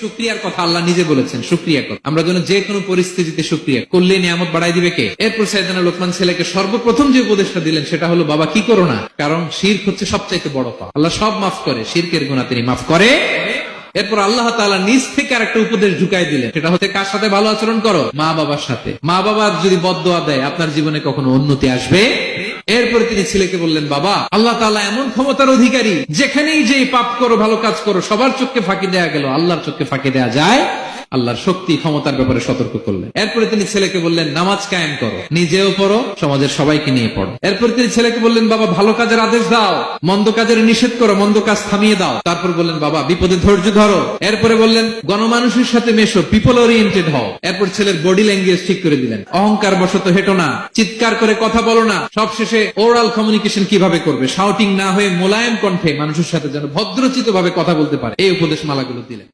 শুকরিয়ার কথা আল্লাহ নিজে বলেছেন, শুকরিয়া কর। আমরা যেন যে কোনো পরিস্থিতিতে শুকরিয়া করলে নিয়ামত বাড়াই দিবে কে? এরপর সাইয়েদনা লোকমান ছেলেকে সর্বপ্রথম যে উপদেশটা দিলেন সেটা হলো, বাবা কি করো না, কারণ শিরক হচ্ছে সবচাইতে বড় পাপ। আল্লাহ সব মাফ করে, শিরকের গুনাহ তিনি মাফ করে। এরপর আল্লাহ তাআলা নিজ থেকে আরেকটা উপদেশ ঢুকাই দিলেন, সেটা হচ্ছে কার সাথে ভালো আচরণ করো? মা বাবার সাথে। মা বাবা যদি বদদোয়া দেয় আপনার জীবনে কখনো উন্নতি আসবে? এরপরে তিনি ছেলেকে বললেন, বাবা আল্লাহ তাআলা এমন ক্ষমতার অধিকারী, যেখানেই যে পাপ করো ভালো কাজ করো সবার চোখে ফাঁকি দেয়া গেল, আল্লাহর চোখে ফাঁকি দেয়া যায়? আল্লাহর শক্তি ক্ষমতার ব্যাপারে সতর্ক করলেন। এরপরে তিনি ছেলেকে বললেন, নামাজ কায়েম করো, নিজেও পড়ো, সমাজের সবাইকে নিয়ে পড়ো। এরপরে তিনি ছেলেকে বললেন, বাবা ভালো কাজের আদেশ দাও, মন্দ কাজের নিষেধ করো, মন্দ কাজ থামিয়ে দাও। তারপর বললেন, বাবা বিপদে ধৈর্য ধরো। এরপরে বললেন, গণমানুষের সাথে মেশো, পিপল ওরিয়েন্টেড হও। এরপর ছেলের বডি ল্যাঙ্গুয়েজ ঠিক করে দিলেন, অহংকার বশত হেঁটো না, চিৎকার করে কথা বলো না। সবশেষে ওরাল কমিউনিকেশন কিভাবে করবে, শাউটিং না হয়ে মোলায়েম কণ্ঠে মানুষের সাথে যেন ভদ্রচিত ভাবে কথা বলতে পারে, এই উপদেশ মালাগুলো দিলেন।